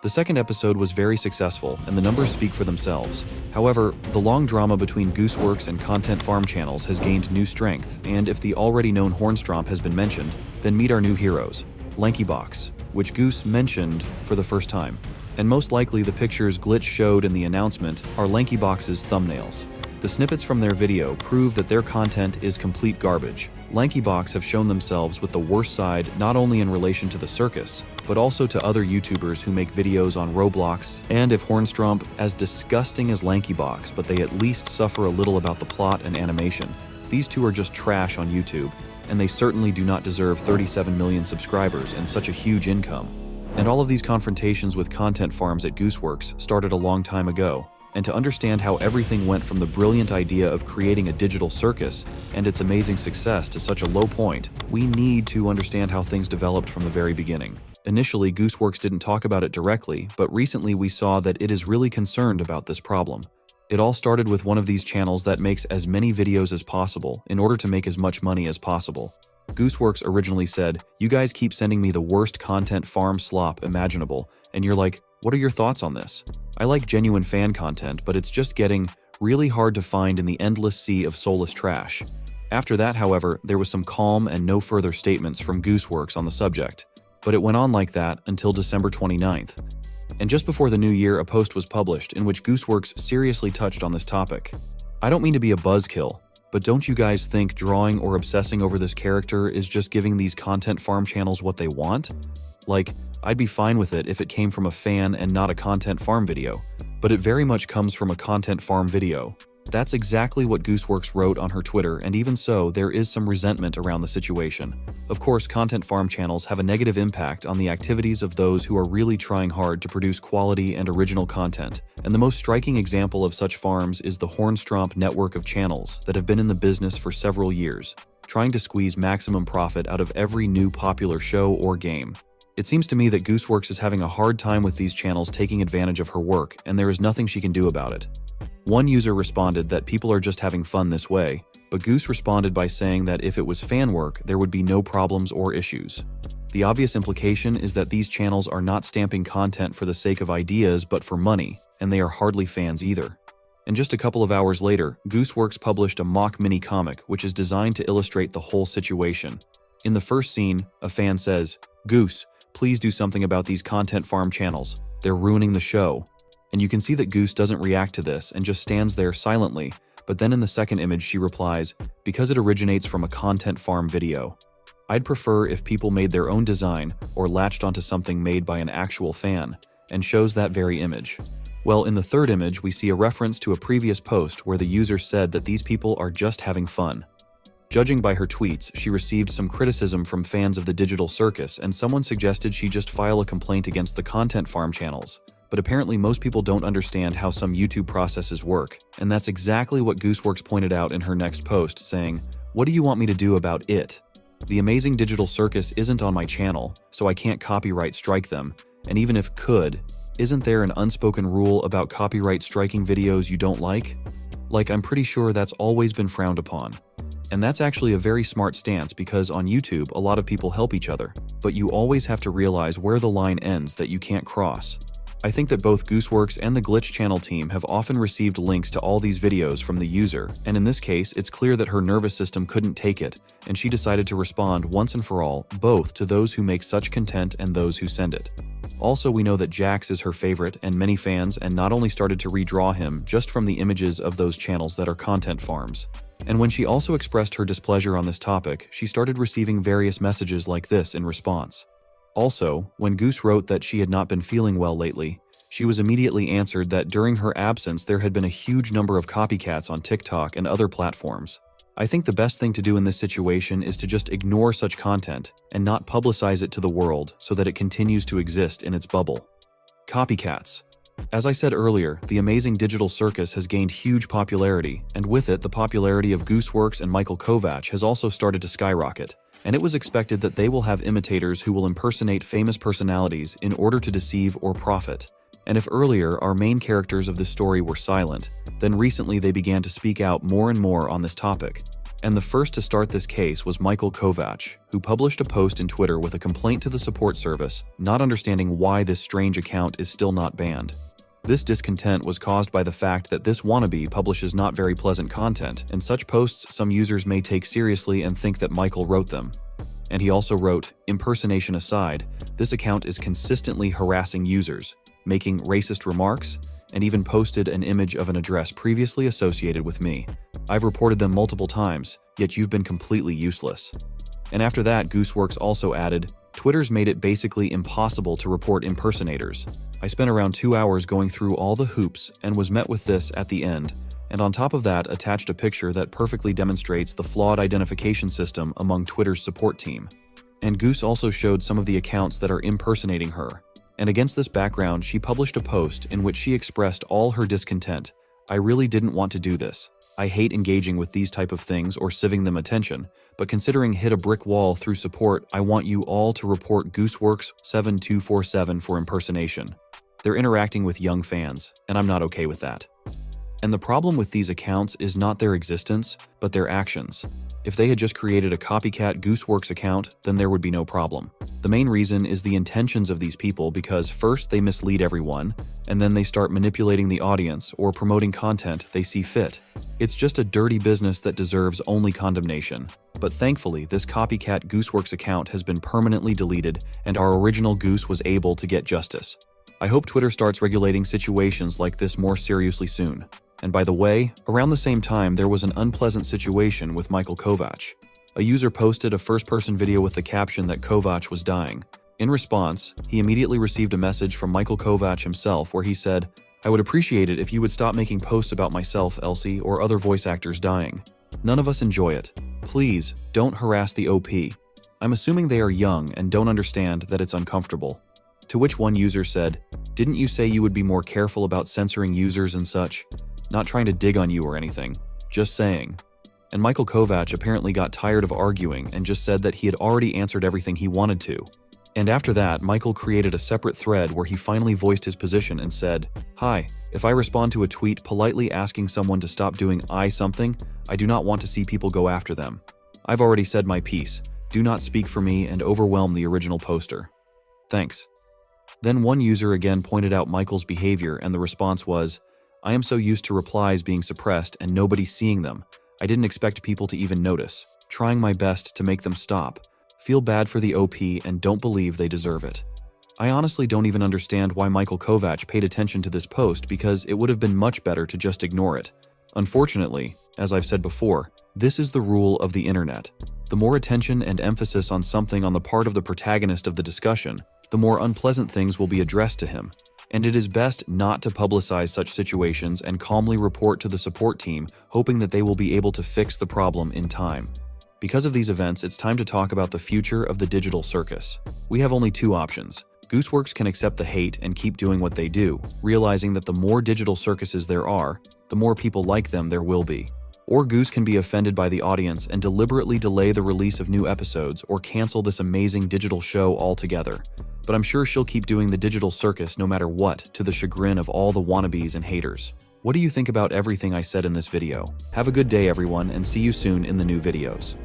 The second episode was very successful, and the numbers speak for themselves. However, the long drama between Gooseworks and content farm channels has gained new strength, and if the already known Hornstromp has been mentioned, then meet our new heroes, LankyBox, which Goose mentioned for the first time. And most likely the pictures Glitch showed in the announcement are LankyBox's thumbnails. The snippets from their video prove that their content is complete garbage. LankyBox have shown themselves with the worst side not only in relation to the circus, but also to other YouTubers who make videos on Roblox, and if Hornstromp, as disgusting as LankyBox, but they at least suffer a little about the plot and animation. These two are just trash on YouTube, and they certainly do not deserve 37 million subscribers and such a huge income. And all of these confrontations with content farms at Gooseworks started a long time ago. And to understand how everything went from the brilliant idea of creating a digital circus and its amazing success to such a low point, we need to understand how things developed from the very beginning. Initially, Gooseworks didn't talk about it directly, but recently we saw that it is really concerned about this problem. It all started with one of these channels that makes as many videos as possible in order to make as much money as possible. Gooseworks originally said, "You guys keep sending me the worst content farm slop imaginable," and you're like, "What are your thoughts on this? I like genuine fan content, but it's just getting really hard to find in the endless sea of soulless trash." After that, however, there was some calm and no further statements from Gooseworks on the subject. But it went on like that until December 29th. And just before the new year, a post was published in which Gooseworks seriously touched on this topic. I don't mean to be a buzzkill, but don't you guys think drawing or obsessing over this character is just giving these content farm channels what they want? Like, I'd be fine with it if it came from a fan and not a content farm video, but it very much comes from a content farm video. That's exactly what Gooseworks wrote on her Twitter, and even so, there is some resentment around the situation. Of course, content farm channels have a negative impact on the activities of those who are really trying hard to produce quality and original content, and the most striking example of such farms is the Hornstromp network of channels that have been in the business for several years, trying to squeeze maximum profit out of every new popular show or game. It seems to me that Gooseworks is having a hard time with these channels taking advantage of her work, and there is nothing she can do about it. One user responded that people are just having fun this way, but Goose responded by saying that if it was fan work, there would be no problems or issues. The obvious implication is that these channels are not stamping content for the sake of ideas but for money, and they are hardly fans either. And just a couple of hours later, Gooseworks published a mock mini-comic which is designed to illustrate the whole situation. In the first scene, a fan says, "Goose, please do something about these content farm channels. They're ruining the show." And you can see that Goose doesn't react to this and just stands there silently, but then in the second image she replies, "Because it originates from a content farm video. I'd prefer if people made their own design or latched onto something made by an actual fan," and shows that very image. Well, in the third image we see a reference to a previous post where the user said that these people are just having fun. Judging by her tweets, she received some criticism from fans of the digital circus, and someone suggested she just file a complaint against the content farm channels. But apparently most people don't understand how some YouTube processes work, and that's exactly what Gooseworks pointed out in her next post, saying, "What do you want me to do about it? The amazing digital circus isn't on my channel, so I can't copyright strike them, and even if could, isn't there an unspoken rule about copyright striking videos you don't like? Like, I'm pretty sure that's always been frowned upon." And that's actually a very smart stance because on YouTube, a lot of people help each other, but you always have to realize where the line ends that you can't cross. I think that both Gooseworks and the Glitch channel team have often received links to all these videos from the user, and in this case, it's clear that her nervous system couldn't take it, and she decided to respond once and for all, both to those who make such content and those who send it. Also, we know that Jax is her favorite, and many fans and not only started to redraw him just from the images of those channels that are content farms. And when she also expressed her displeasure on this topic, she started receiving various messages like this in response. Also, when Goose wrote that she had not been feeling well lately, she was immediately answered that during her absence there had been a huge number of copycats on TikTok and other platforms. I think the best thing to do in this situation is to just ignore such content and not publicize it to the world so that it continues to exist in its bubble. Copycats. As I said earlier, the amazing digital circus has gained huge popularity, and with it, the popularity of Gooseworks and Michael Kovac has also started to skyrocket. And it was expected that they will have imitators who will impersonate famous personalities in order to deceive or profit. And if earlier our main characters of this story were silent, then recently they began to speak out more and more on this topic. And the first to start this case was Michael Kovac, who published a post in Twitter with a complaint to the support service, not understanding why this strange account is still not banned. This discontent was caused by the fact that this wannabe publishes not very pleasant content, and such posts some users may take seriously and think that Michael wrote them. And he also wrote, "Impersonation aside, this account is consistently harassing users, making racist remarks, and even posted an image of an address previously associated with me. I've reported them multiple times, yet you've been completely useless." And after that, Gooseworks also added, "Twitter's made it basically impossible to report impersonators. I spent around 2 hours going through all the hoops and was met with this at the end, and on top of that attached a picture that perfectly demonstrates the flawed identification system among Twitter's support team." And Goose also showed some of the accounts that are impersonating her. And against this background, she published a post in which she expressed all her discontent. "I really didn't want to do this. I hate engaging with these type of things or sieving them attention, but considering hit a brick wall through support, I want you all to report Gooseworks 7247 for impersonation. They're interacting with young fans, and I'm not okay with that." And the problem with these accounts is not their existence, but their actions. If they had just created a copycat Gooseworks account, then there would be no problem. The main reason is the intentions of these people because first they mislead everyone, and then they start manipulating the audience or promoting content they see fit. It's just a dirty business that deserves only condemnation. But thankfully, this copycat Gooseworks account has been permanently deleted and our original Goose was able to get justice. I hope Twitter starts regulating situations like this more seriously soon. And by the way, around the same time there was an unpleasant situation with Michael Kovac. A user posted a first-person video with the caption that Kovac was dying. In response, he immediately received a message from Michael Kovac himself where he said, "I would appreciate it if you would stop making posts about myself, Elsie, or other voice actors dying. None of us enjoy it. Please, don't harass the OP." I'm assuming they are young and don't understand that it's uncomfortable. To which one user said, "Didn't you say you would be more careful about censoring users and such? Not trying to dig on you or anything. Just saying." And Michael Kovac apparently got tired of arguing and just said that he had already answered everything he wanted to. And after that, Michael created a separate thread where he finally voiced his position and said, "Hi, if I respond to a tweet politely asking someone to stop doing something, I do not want to see people go after them. I've already said my piece. Do not speak for me and overwhelm the original poster. Thanks." Then one user again pointed out Michael's behavior and the response was, "I am so used to replies being suppressed and nobody seeing them. I didn't expect people to even notice. Trying my best to make them stop. Feel bad for the OP and don't believe they deserve it." I honestly don't even understand why Michael Kovac paid attention to this post because it would have been much better to just ignore it. Unfortunately, as I've said before, this is the rule of the internet. The more attention and emphasis on something on the part of the protagonist of the discussion, the more unpleasant things will be addressed to him. And it is best not to publicize such situations and calmly report to the support team, hoping that they will be able to fix the problem in time. Because of these events, it's time to talk about the future of the digital circus. We have only two options. Gooseworks can accept the hate and keep doing what they do, realizing that the more digital circuses there are, the more people like them there will be. Or Goose can be offended by the audience and deliberately delay the release of new episodes or cancel this amazing digital show altogether. But I'm sure she'll keep doing the digital circus no matter what, to the chagrin of all the wannabes and haters. What do you think about everything I said in this video? Have a good day everyone and see you soon in the new videos.